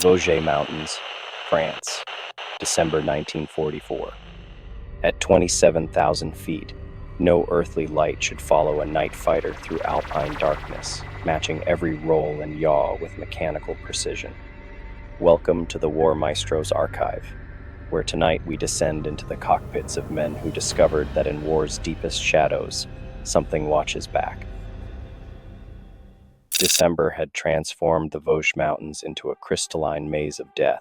Vosges Mountains, France, December 1944. At 27,000 feet, no earthly light should follow a night fighter through Alpine darkness, matching every roll and yaw with mechanical precision. Welcome to the War Maestro's archive, where tonight we descend into the cockpits of men who discovered that in war's deepest shadows, something watches back. December had transformed the Vosges Mountains into a crystalline maze of death.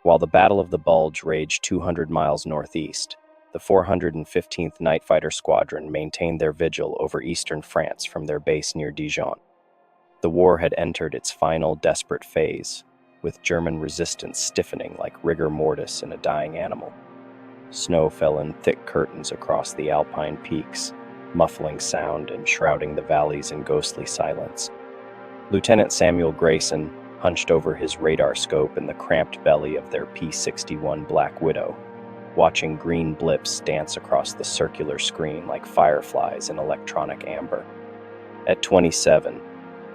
While the Battle of the Bulge raged 200 miles northeast, the 415th Night Fighter Squadron maintained their vigil over eastern France from their base near Dijon. The war had entered its final desperate phase, with German resistance stiffening like rigor mortis in a dying animal. Snow fell in thick curtains across the Alpine peaks, muffling sound and shrouding the valleys in ghostly silence. Lieutenant Samuel Grayson hunched over his radar scope in the cramped belly of their P-61 Black Widow, watching green blips dance across the circular screen like fireflies in electronic amber. At 27,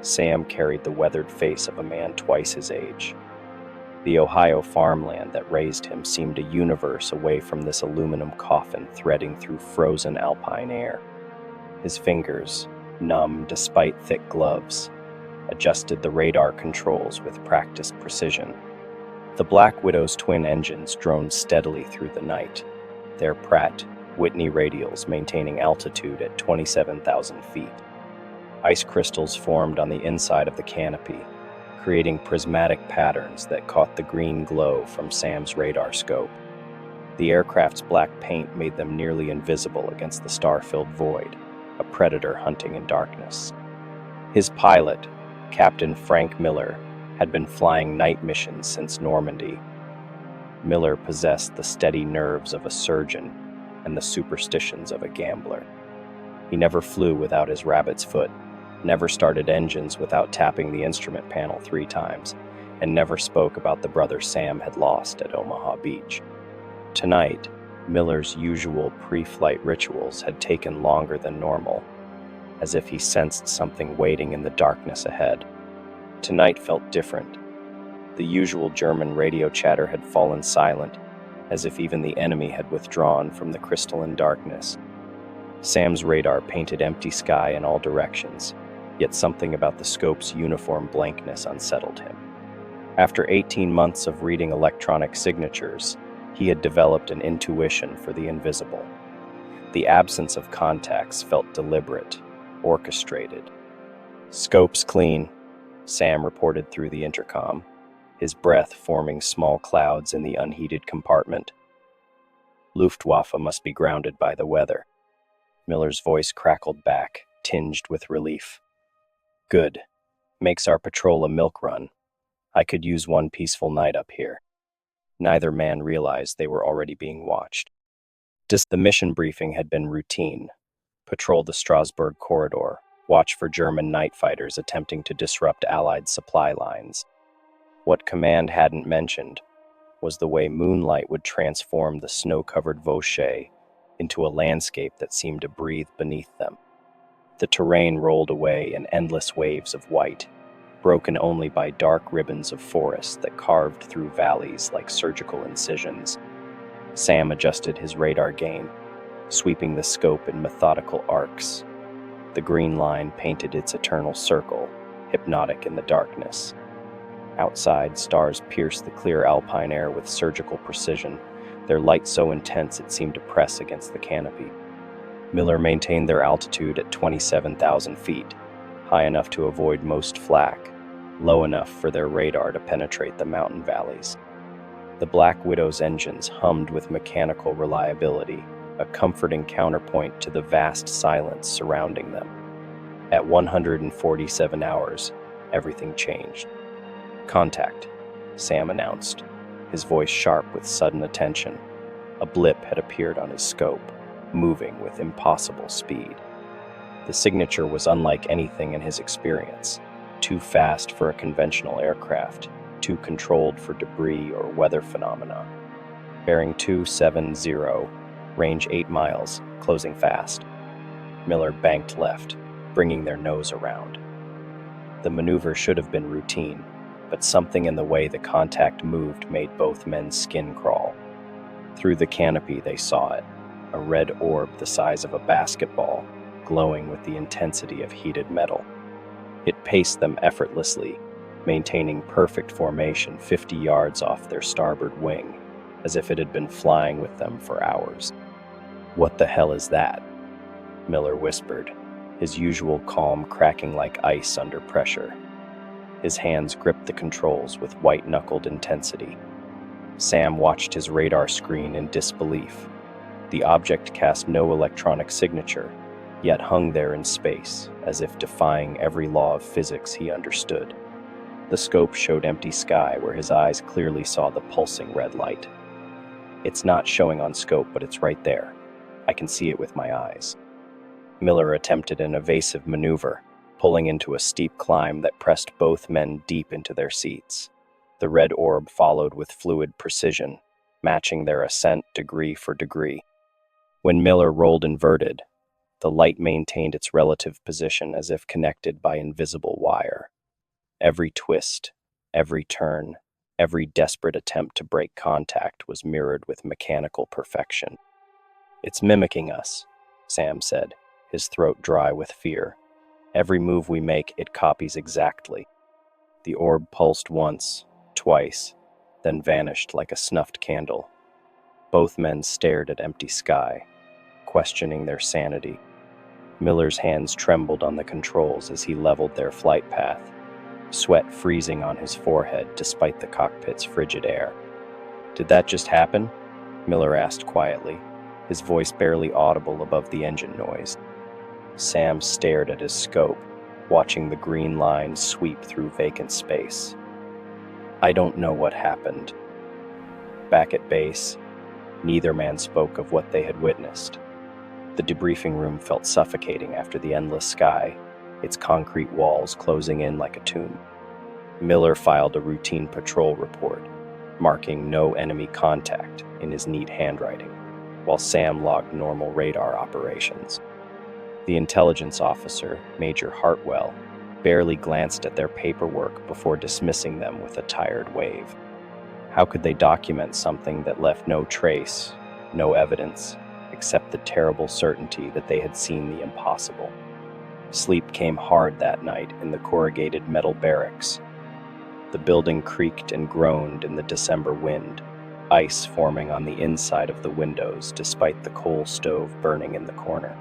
Sam carried the weathered face of a man twice his age. The Ohio farmland that raised him seemed a universe away from this aluminum coffin threading through frozen alpine air. His fingers, numb despite thick gloves, adjusted the radar controls with practiced precision. The Black Widow's twin engines droned steadily through the night, their Pratt Whitney radials maintaining altitude at 27,000 feet. Ice crystals formed on the inside of the canopy, creating prismatic patterns that caught the green glow from Sam's radar scope. The aircraft's black paint made them nearly invisible against the star-filled void, a predator hunting in darkness. His pilot, Captain Frank Miller, had been flying night missions since Normandy. Miller possessed the steady nerves of a surgeon and the superstitions of a gambler. He never flew without his rabbit's foot, never started engines without tapping the instrument panel 3 times, and never spoke about the brother Sam had lost at Omaha Beach. Tonight, Miller's usual pre-flight rituals had taken longer than normal, as if he sensed something waiting in the darkness ahead. Tonight felt different. The usual German radio chatter had fallen silent, as if even the enemy had withdrawn from the crystalline darkness. Sam's radar painted empty sky in all directions, yet something about the scope's uniform blankness unsettled him. After 18 months of reading electronic signatures, he had developed an intuition for the invisible. The absence of contacts felt deliberate, orchestrated. "Scope's clean," Sam reported through the intercom, his breath forming small clouds in the unheated compartment. "Luftwaffe must be grounded by the weather." Miller's voice crackled back, tinged with relief. "Good. Makes our patrol a milk run. I could use one peaceful night up here." Neither man realized they were already being watched. The mission briefing had been routine. Patrol the Strasbourg corridor, watch for German night fighters attempting to disrupt Allied supply lines. What command hadn't mentioned was the way moonlight would transform the snow-covered Vosges into a landscape that seemed to breathe beneath them. The terrain rolled away in endless waves of white, broken only by dark ribbons of forest that carved through valleys like surgical incisions. Sam adjusted his radar gain, sweeping the scope in methodical arcs. The green line painted its eternal circle, hypnotic in the darkness. Outside, stars pierced the clear alpine air with surgical precision, their light so intense it seemed to press against the canopy. Miller maintained their altitude at 27,000 feet, high enough to avoid most flak, low enough for their radar to penetrate the mountain valleys. The Black Widow's engines hummed with mechanical reliability, a comforting counterpoint to the vast silence surrounding them. At 147 hours, everything changed. "Contact," Sam announced, his voice sharp with sudden attention. A blip had appeared on his scope, moving with impossible speed. The signature was unlike anything in his experience, too fast for a conventional aircraft, too controlled for debris or weather phenomena. Bearing 270, range 8 miles, closing fast. Miller banked left, bringing their nose around. The maneuver should have been routine, but something in the way the contact moved made both men's skin crawl. Through the canopy they saw it, a red orb the size of a basketball, glowing with the intensity of heated metal. It paced them effortlessly, maintaining perfect formation 50 yards off their starboard wing, as if it had been flying with them for hours. "What the hell is that?" Miller whispered, his usual calm cracking like ice under pressure. His hands gripped the controls with white-knuckled intensity. Sam watched his radar screen in disbelief. The object cast no electronic signature, yet hung there in space, as if defying every law of physics he understood. The scope showed empty sky where his eyes clearly saw the pulsing red light. "It's not showing on scope, but it's right there. I can see it with my eyes." Miller attempted an evasive maneuver, pulling into a steep climb that pressed both men deep into their seats. The red orb followed with fluid precision, matching their ascent degree for degree. When Miller rolled inverted, the light maintained its relative position as if connected by invisible wire. Every twist, every turn, every desperate attempt to break contact was mirrored with mechanical perfection. "It's mimicking us," Sam said, his throat dry with fear. "Every move we make, it copies exactly." The orb pulsed once, twice, then vanished like a snuffed candle. Both men stared at empty sky, questioning their sanity. Miller's hands trembled on the controls as he leveled their flight path, sweat freezing on his forehead despite the cockpit's frigid air. "Did that just happen?" Miller asked quietly, his voice barely audible above the engine noise. Sam stared at his scope, watching the green line sweep through vacant space. "I don't know what happened." Back at base, neither man spoke of what they had witnessed. The debriefing room felt suffocating after the endless sky, its concrete walls closing in like a tomb. Miller filed a routine patrol report, marking no enemy contact in his neat handwriting, while Sam logged normal radar operations. The intelligence officer, Major Hartwell, barely glanced at their paperwork before dismissing them with a tired wave. How could they document something that left no trace, no evidence, except the terrible certainty that they had seen the impossible? Sleep came hard that night in the corrugated metal barracks. The building creaked and groaned in the December wind, ice forming on the inside of the windows despite the coal stove burning in the corner.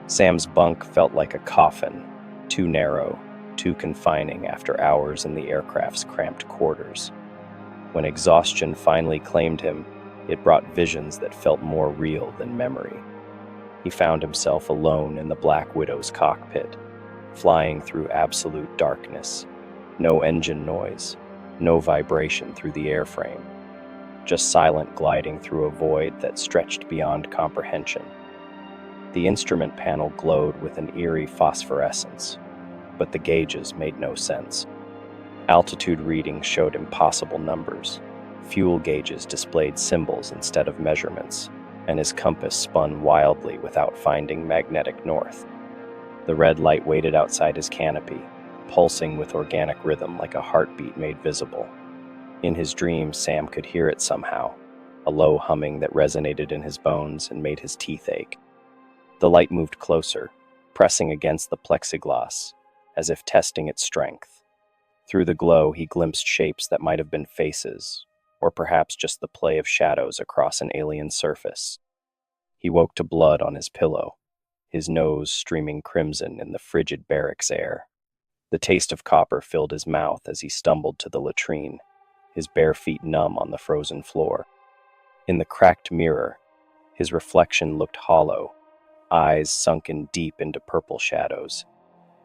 Sam's bunk felt like a coffin, too narrow, too confining after hours in the aircraft's cramped quarters. When exhaustion finally claimed him, it brought visions that felt more real than memory. He found himself alone in the Black Widow's cockpit, flying through absolute darkness. No engine noise, no vibration through the airframe, just silent gliding through a void that stretched beyond comprehension. The instrument panel glowed with an eerie phosphorescence, but the gauges made no sense. Altitude readings showed impossible numbers. Fuel gauges displayed symbols instead of measurements, and his compass spun wildly without finding magnetic north. The red light waited outside his canopy, pulsing with organic rhythm like a heartbeat made visible. In his dreams, Sam could hear it somehow, a low humming that resonated in his bones and made his teeth ache. The light moved closer, pressing against the plexiglass, as if testing its strength. Through the glow, he glimpsed shapes that might have been faces, or perhaps just the play of shadows across an alien surface. He woke to blood on his pillow, his nose streaming crimson in the frigid barracks air. The taste of copper filled his mouth as he stumbled to the latrine, his bare feet numb on the frozen floor. In the cracked mirror, his reflection looked hollow, eyes sunken deep into purple shadows.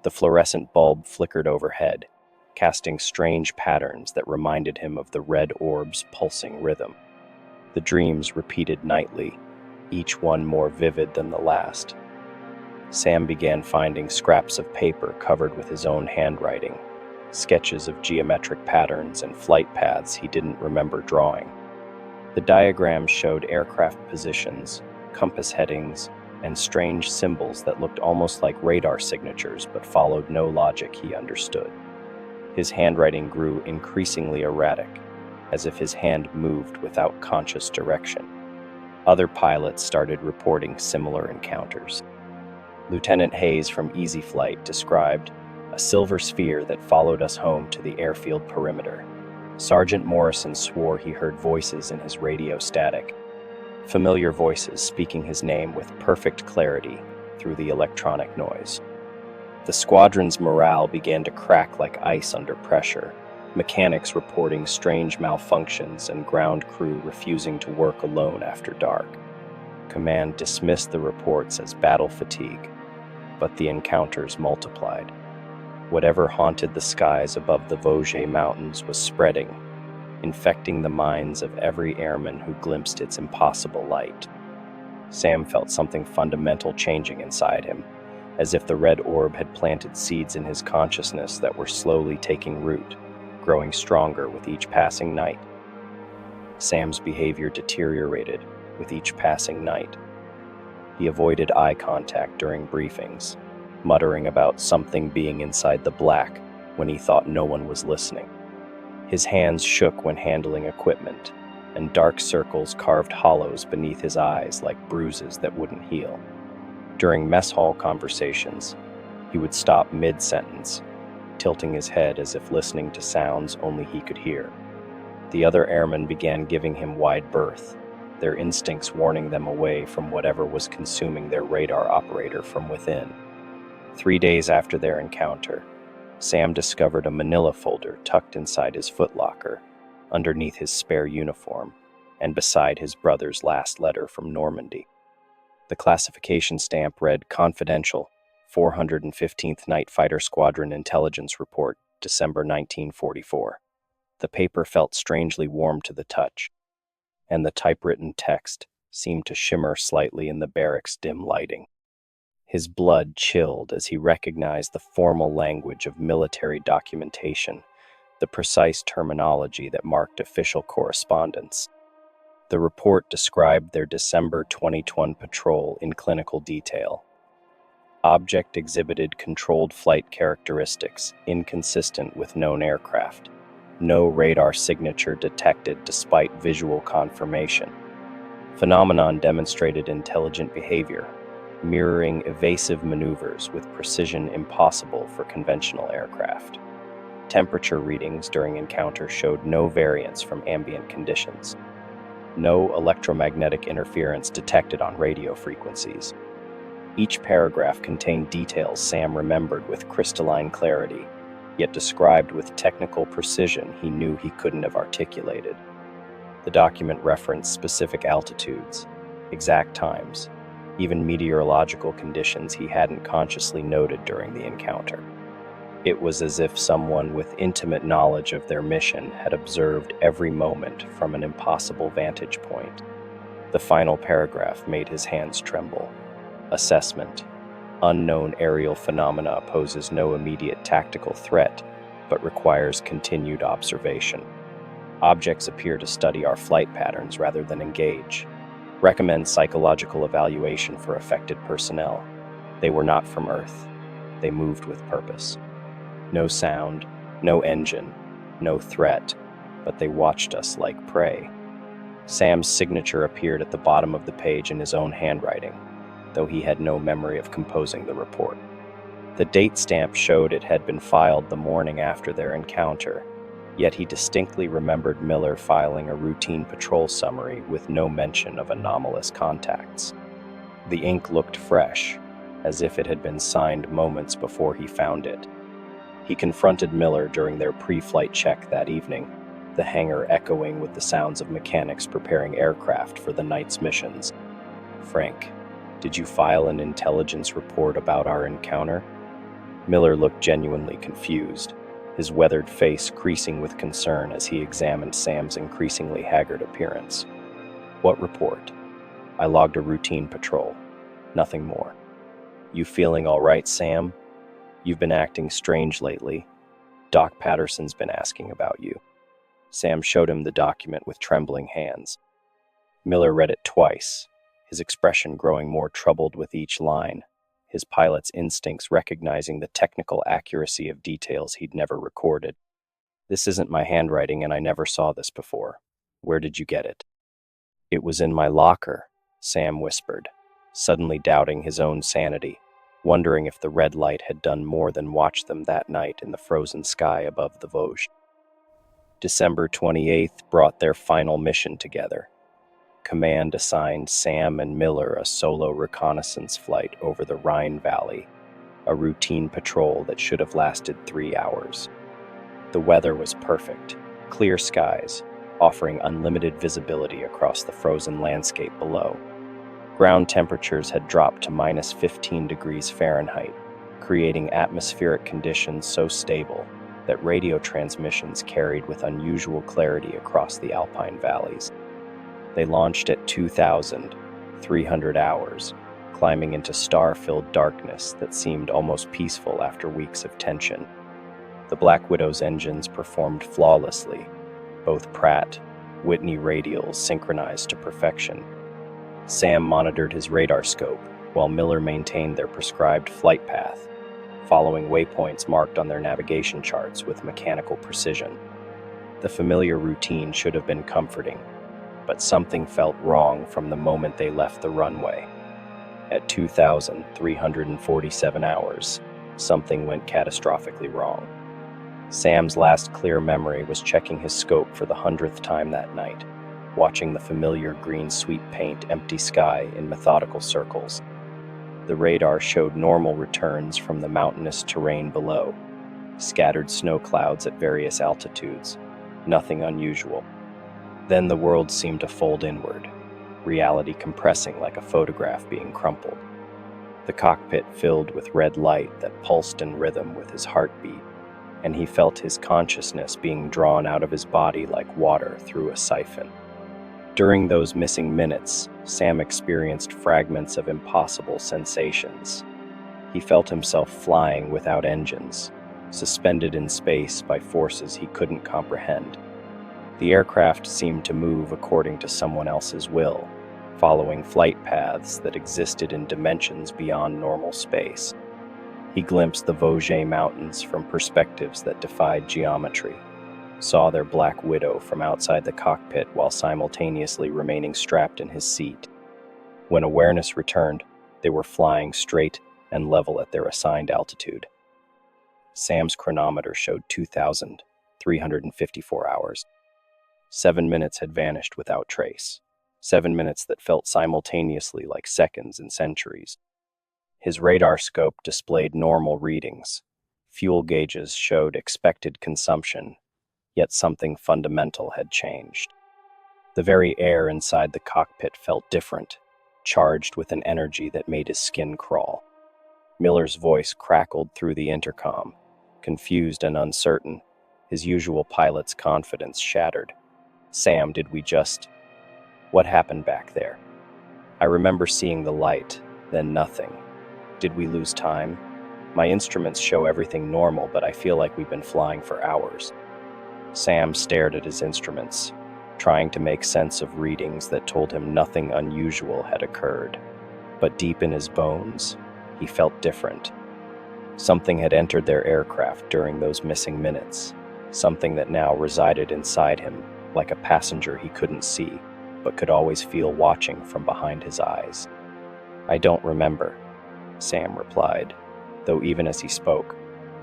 The fluorescent bulb flickered overhead, casting strange patterns that reminded him of the red orb's pulsing rhythm. The dreams repeated nightly, each one more vivid than the last. Sam began finding scraps of paper covered with his own handwriting, sketches of geometric patterns and flight paths he didn't remember drawing. The diagrams showed aircraft positions, compass headings, and strange symbols that looked almost like radar signatures but followed no logic he understood. His handwriting grew increasingly erratic, as if his hand moved without conscious direction. Other pilots started reporting similar encounters. Lieutenant Hayes from Easy Flight described a silver sphere that followed us home to the airfield perimeter. Sergeant Morrison swore he heard voices in his radio static, familiar voices speaking his name with perfect clarity through the electronic noise. The squadron's morale began to crack like ice under pressure, mechanics reporting strange malfunctions and ground crew refusing to work alone after dark. Command dismissed the reports as battle fatigue, but the encounters multiplied. Whatever haunted the skies above the Vosges Mountains was spreading, infecting the minds of every airman who glimpsed its impossible light. Sam felt something fundamental changing inside him, as if the red orb had planted seeds in his consciousness that were slowly taking root, growing stronger with each passing night. Sam's behavior deteriorated with each passing night. He avoided eye contact during briefings, muttering about something being inside the black when he thought no one was listening. His hands shook when handling equipment, and dark circles carved hollows beneath his eyes like bruises that wouldn't heal. During mess hall conversations, he would stop mid-sentence, tilting his head as if listening to sounds only he could hear. The other airmen began giving him wide berth, their instincts warning them away from whatever was consuming their radar operator from within. 3 days after their encounter, Sam discovered a manila folder tucked inside his footlocker, underneath his spare uniform, and beside his brother's last letter from Normandy. The classification stamp read Confidential, 415th Night Fighter Squadron Intelligence Report, December 1944. The paper felt strangely warm to the touch, and the typewritten text seemed to shimmer slightly in the barracks' dim lighting. His blood chilled as he recognized the formal language of military documentation, the precise terminology that marked official correspondence. The report described their December 2021 patrol in clinical detail. Object exhibited controlled flight characteristics inconsistent with known aircraft. No radar signature detected despite visual confirmation. Phenomenon demonstrated intelligent behavior, mirroring evasive maneuvers with precision impossible for conventional aircraft. Temperature readings during encounter showed no variance from ambient conditions. No electromagnetic interference detected on radio frequencies. Each paragraph contained details Sam remembered with crystalline clarity, yet described with technical precision he knew he couldn't have articulated. The document referenced specific altitudes, exact times, even meteorological conditions he hadn't consciously noted during the encounter. It was as if someone with intimate knowledge of their mission had observed every moment from an impossible vantage point. The final paragraph made his hands tremble. Assessment. Unknown aerial phenomena poses no immediate tactical threat, but requires continued observation. Objects appear to study our flight patterns rather than engage. Recommend psychological evaluation for affected personnel. They were not from Earth. They moved with purpose. No sound, no engine, no threat, but they watched us like prey. Sam's signature appeared at the bottom of the page in his own handwriting, though he had no memory of composing the report. The date stamp showed it had been filed the morning after their encounter, yet he distinctly remembered Miller filing a routine patrol summary with no mention of anomalous contacts. The ink looked fresh, as if it had been signed moments before he found it. He confronted Miller during their pre-flight check that evening, the hangar echoing with the sounds of mechanics preparing aircraft for the night's missions. "Frank, did you file an intelligence report about our encounter?" Miller looked genuinely confused, his weathered face creasing with concern as he examined Sam's increasingly haggard appearance. "What report?" "I logged a routine patrol. Nothing more." "You feeling all right, Sam? You've been acting strange lately. Doc Patterson's been asking about you." Sam showed him the document with trembling hands. Miller read it twice, his expression growing more troubled with each line, his pilot's instincts recognizing the technical accuracy of details he'd never recorded. "This isn't my handwriting, and I never saw this before. Where did you get it?" "It was in my locker," Sam whispered, suddenly doubting his own sanity, wondering if the red light had done more than watch them that night in the frozen sky above the Vosges. December 28th brought their final mission together. Command assigned Sam and Miller a solo reconnaissance flight over the Rhine Valley, a routine patrol that should have lasted 3 hours. The weather was perfect, clear skies, offering unlimited visibility across the frozen landscape below. Ground temperatures had dropped to -15 degrees Fahrenheit, creating atmospheric conditions so stable that radio transmissions carried with unusual clarity across the Alpine valleys. They launched at 2,300 hours, climbing into star-filled darkness that seemed almost peaceful after weeks of tension. The Black Widow's engines performed flawlessly, both Pratt, Whitney radials synchronized to perfection. Sam monitored his radar scope, while Miller maintained their prescribed flight path, following waypoints marked on their navigation charts with mechanical precision. The familiar routine should have been comforting, but something felt wrong from the moment they left the runway. At 2,347 hours, something went catastrophically wrong. Sam's last clear memory was checking his scope for the 100th time that night, watching the familiar green sweet paint empty sky in methodical circles. The radar showed normal returns from the mountainous terrain below, scattered snow clouds at various altitudes, nothing unusual. Then the world seemed to fold inward, reality compressing like a photograph being crumpled. The cockpit filled with red light that pulsed in rhythm with his heartbeat, and he felt his consciousness being drawn out of his body like water through a siphon. During those missing minutes, Sam experienced fragments of impossible sensations. He felt himself flying without engines, suspended in space by forces he couldn't comprehend. The aircraft seemed to move according to someone else's will, following flight paths that existed in dimensions beyond normal space. He glimpsed the Vosges Mountains from perspectives that defied geometry, saw their Black Widow from outside the cockpit while simultaneously remaining strapped in his seat. When awareness returned, they were flying straight and level at their assigned altitude. Sam's chronometer showed 2,354 hours. 7 minutes had vanished without trace, 7 minutes that felt simultaneously like seconds and centuries. His radar scope displayed normal readings. Fuel gauges showed expected consumption, yet something fundamental had changed. The very air inside the cockpit felt different, charged with an energy that made his skin crawl. Miller's voice crackled through the intercom, confused and uncertain, his usual pilot's confidence shattered. "Sam, did we just... What happened back there? I remember seeing the light, then nothing. Did we lose time? My instruments show everything normal, but I feel like we've been flying for hours." Sam stared at his instruments, trying to make sense of readings that told him nothing unusual had occurred. But deep in his bones, he felt different. Something had entered their aircraft during those missing minutes, something that now resided inside him, like a passenger he couldn't see, but could always feel watching from behind his eyes. "I don't remember," Sam replied, though even as he spoke,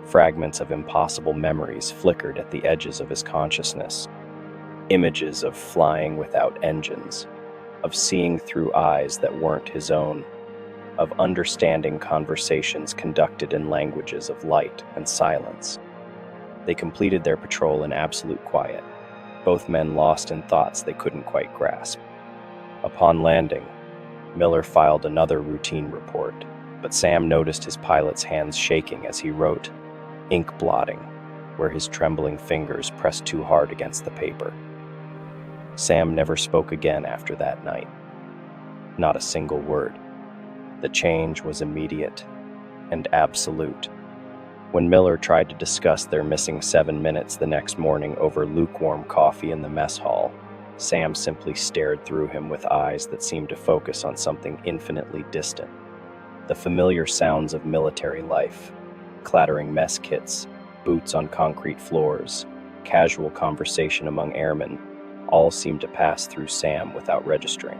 fragments of impossible memories flickered at the edges of his consciousness. Images of flying without engines, of seeing through eyes that weren't his own, of understanding conversations conducted in languages of light and silence. They completed their patrol in absolute quiet, both men lost in thoughts they couldn't quite grasp. Upon landing, Miller filed another routine report, but Sam noticed his pilot's hands shaking as he wrote, ink blotting, where his trembling fingers pressed too hard against the paper. Sam never spoke again after that night. Not a single word. The change was immediate and absolute. When Miller tried to discuss their missing 7 minutes the next morning over lukewarm coffee in the mess hall, Sam simply stared through him with eyes that seemed to focus on something infinitely distant. The familiar sounds of military life, clattering mess kits, boots on concrete floors, casual conversation among airmen, all seemed to pass through Sam without registering.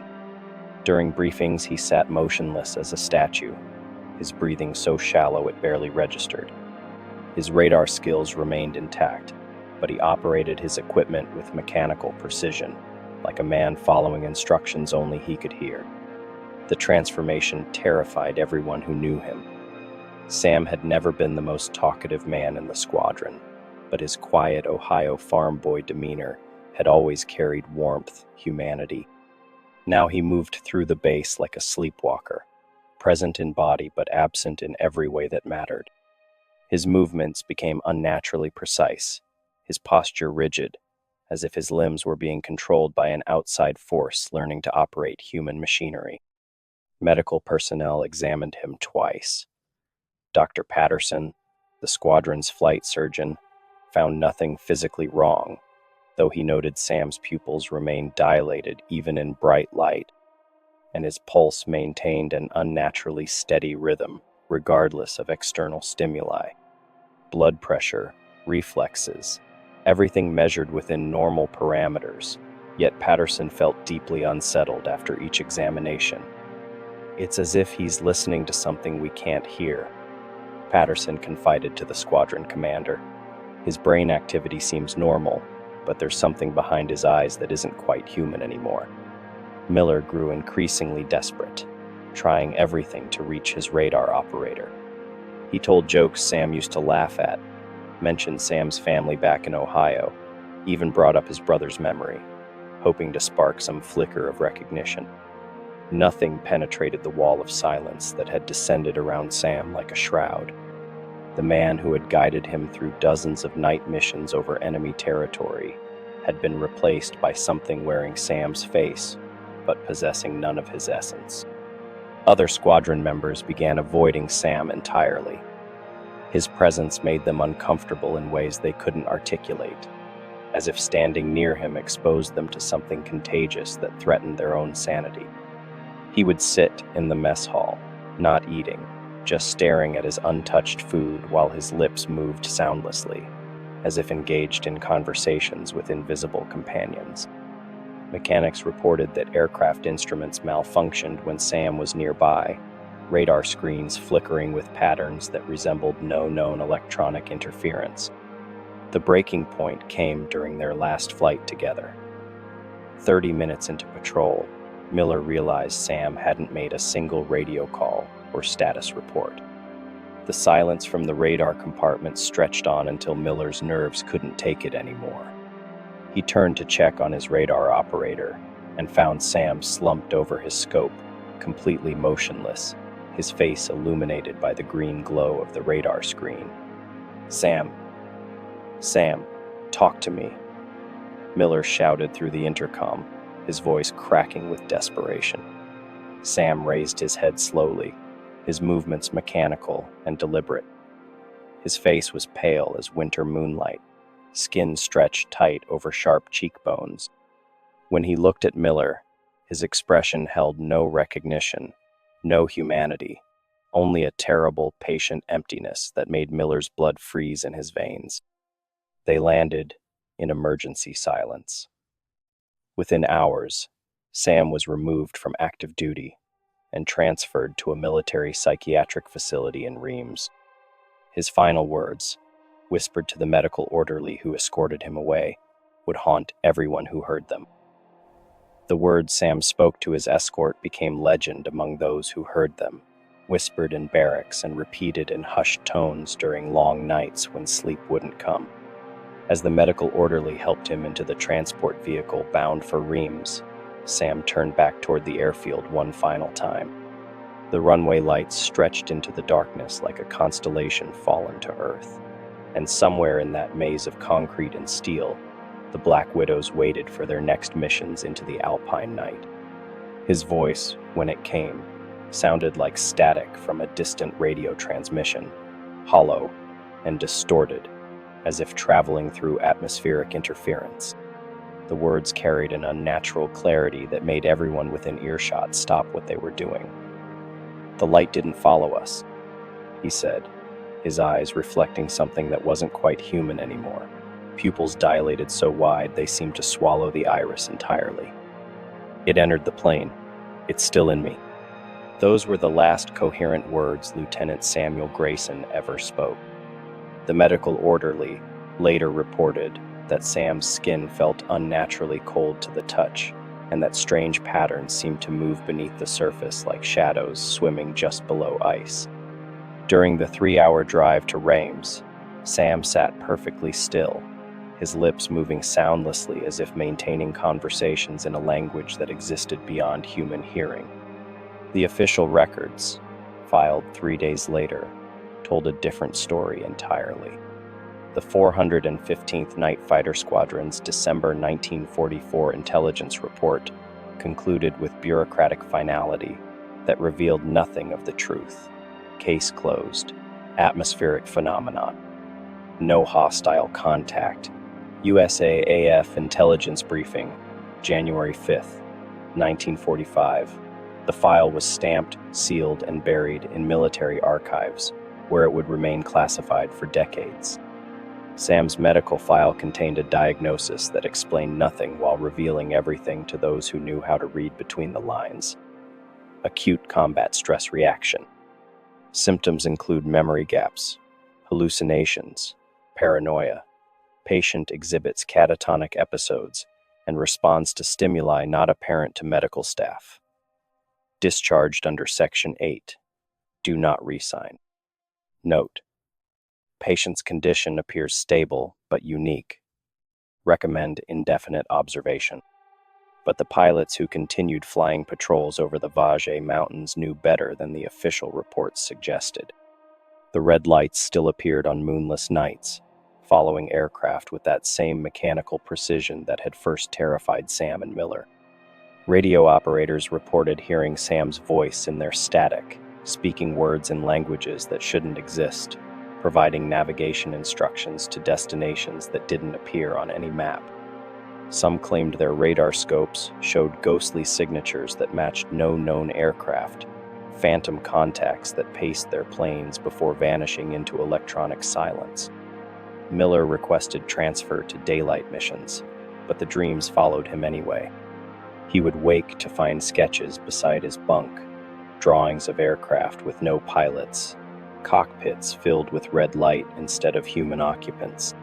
During briefings, he sat motionless as a statue, his breathing so shallow it barely registered. His radar skills remained intact, but he operated his equipment with mechanical precision, like a man following instructions only he could hear. The transformation terrified everyone who knew him. Sam had never been the most talkative man in the squadron, but his quiet Ohio farm boy demeanor had always carried warmth, humanity. Now he moved through the base like a sleepwalker, present in body but absent in every way that mattered. His movements became unnaturally precise, his posture rigid, as if his limbs were being controlled by an outside force learning to operate human machinery. Medical personnel examined him twice. Dr. Patterson, the squadron's flight surgeon, found nothing physically wrong, though he noted Sam's pupils remained dilated even in bright light, and his pulse maintained an unnaturally steady rhythm, regardless of external stimuli. Blood pressure, reflexes, everything measured within normal parameters, yet Patterson felt deeply unsettled after each examination. "It's as if he's listening to something we can't hear," Patterson confided to the squadron commander. "His brain activity seems normal, but there's something behind his eyes that isn't quite human anymore." Miller grew increasingly desperate, trying everything to reach his radar operator. He told jokes Sam used to laugh at, mentioned Sam's family back in Ohio, even brought up his brother's memory, hoping to spark some flicker of recognition. Nothing penetrated the wall of silence that had descended around Sam like a shroud. The man who had guided him through dozens of night missions over enemy territory had been replaced by something wearing Sam's face, but possessing none of his essence. Other squadron members began avoiding Sam entirely. His presence made them uncomfortable in ways they couldn't articulate, as if standing near him exposed them to something contagious that threatened their own sanity. He would sit in the mess hall, not eating, just staring at his untouched food while his lips moved soundlessly, as if engaged in conversations with invisible companions. Mechanics reported that aircraft instruments malfunctioned when Sam was nearby, radar screens flickering with patterns that resembled no known electronic interference. The breaking point came during their last flight together. 30 minutes into patrol, Miller realized Sam hadn't made a single radio call or status report. The silence from the radar compartment stretched on until Miller's nerves couldn't take it anymore. He turned to check on his radar operator and found Sam slumped over his scope, completely motionless, his face illuminated by the green glow of the radar screen. Sam, talk to me," Miller shouted through the intercom, his voice cracking with desperation. Sam raised his head slowly, his movements mechanical and deliberate. His face was pale as winter moonlight, skin stretched tight over sharp cheekbones. When he looked at Miller, his expression held no recognition, no humanity, only a terrible, patient emptiness that made Miller's blood freeze in his veins. They landed in emergency silence. Within hours, Sam was removed from active duty and transferred to a military psychiatric facility in Reims. His final words, whispered to the medical orderly who escorted him away, would haunt everyone who heard them. The words Sam spoke to his escort became legend among those who heard them, whispered in barracks and repeated in hushed tones during long nights when sleep wouldn't come. As the medical orderly helped him into the transport vehicle bound for Reims, Sam turned back toward the airfield one final time. The runway lights stretched into the darkness like a constellation fallen to earth, and somewhere in that maze of concrete and steel, the Black Widows waited for their next missions into the Alpine night. His voice, when it came, sounded like static from a distant radio transmission, hollow and distorted, as if traveling through atmospheric interference. The words carried an unnatural clarity that made everyone within earshot stop what they were doing. "The light didn't follow us," he said, his eyes reflecting something that wasn't quite human anymore. Pupils dilated so wide they seemed to swallow the iris entirely. "It entered the plane. It's still in me." Those were the last coherent words Lieutenant Samuel Grayson ever spoke. The medical orderly later reported that Sam's skin felt unnaturally cold to the touch, and that strange patterns seemed to move beneath the surface like shadows swimming just below ice. During the 3-hour drive to Reims, Sam sat perfectly still, his lips moving soundlessly as if maintaining conversations in a language that existed beyond human hearing. The official records, filed 3 days later, told a different story entirely. The 415th Night Fighter Squadron's December 1944 intelligence report concluded with bureaucratic finality that revealed nothing of the truth. Case closed. Atmospheric phenomenon. No hostile contact. USAAF intelligence briefing, January 5th, 1945. The file was stamped, sealed, and buried in military archives, where it would remain classified for decades. Sam's medical file contained a diagnosis that explained nothing while revealing everything to those who knew how to read between the lines. Acute combat stress reaction. Symptoms include memory gaps, hallucinations, paranoia. Patient exhibits catatonic episodes and responds to stimuli not apparent to medical staff. Discharged under Section 8. Do not re-sign. Note: patient's condition appears stable but unique. Recommend indefinite observation. But the pilots who continued flying patrols over the Vosges Mountains knew better than the official reports suggested. The red lights still appeared on moonless nights, following aircraft with that same mechanical precision that had first terrified Sam and Miller. Radio operators reported hearing Sam's voice in their static, speaking words in languages that shouldn't exist, providing navigation instructions to destinations that didn't appear on any map. Some claimed their radar scopes showed ghostly signatures that matched no known aircraft, phantom contacts that paced their planes before vanishing into electronic silence. Miller requested transfer to daylight missions, but the dreams followed him anyway. He would wake to find sketches beside his bunk, drawings of aircraft with no pilots, cockpits filled with red light instead of human occupants.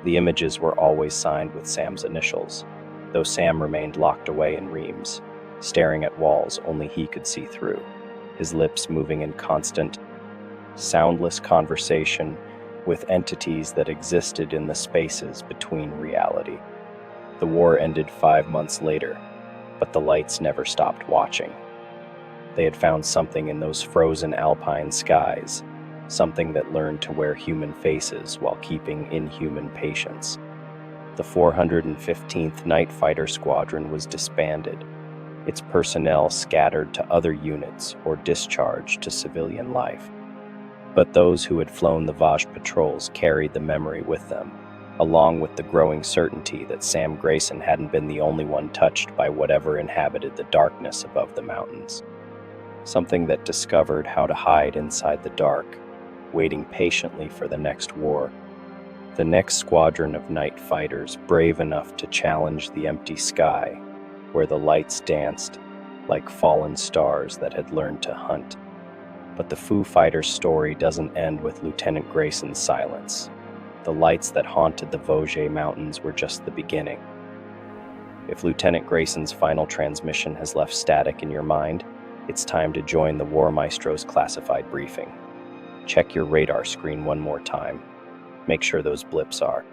The images were always signed with Sam's initials, though Sam remained locked away in Reims, staring at walls only he could see through, his lips moving in constant, soundless conversation with entities that existed in the spaces between reality. The war ended 5 months later, but the lights never stopped watching. They had found something in those frozen Alpine skies, something that learned to wear human faces while keeping inhuman patience. The 415th Night Fighter Squadron was disbanded, its personnel scattered to other units or discharged to civilian life. But those who had flown the Vosges patrols carried the memory with them, along with the growing certainty that Sam Grayson hadn't been the only one touched by whatever inhabited the darkness above the mountains. Something that discovered how to hide inside the dark, waiting patiently for the next war. The next squadron of night fighters brave enough to challenge the empty sky, where the lights danced like fallen stars that had learned to hunt. But the Foo Fighters story doesn't end with Lieutenant Grayson's silence. The lights that haunted the Vosges Mountains were just the beginning. If Lieutenant Grayson's final transmission has left static in your mind, it's time to join the War Maestro's classified briefing. Check your radar screen one more time. Make sure those blips are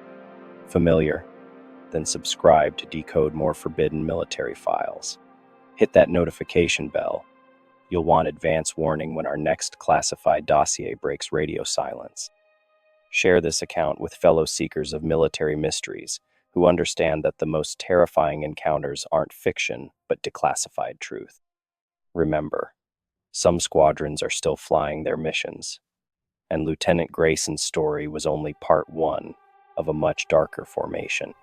familiar. Then subscribe to decode more forbidden military files. Hit that notification bell. You'll want advance warning when our next classified dossier breaks radio silence. Share this account with fellow seekers of military mysteries who understand that the most terrifying encounters aren't fiction, but declassified truth. Remember, some squadrons are still flying their missions, and Lieutenant Grayson's story was only part one of a much darker formation.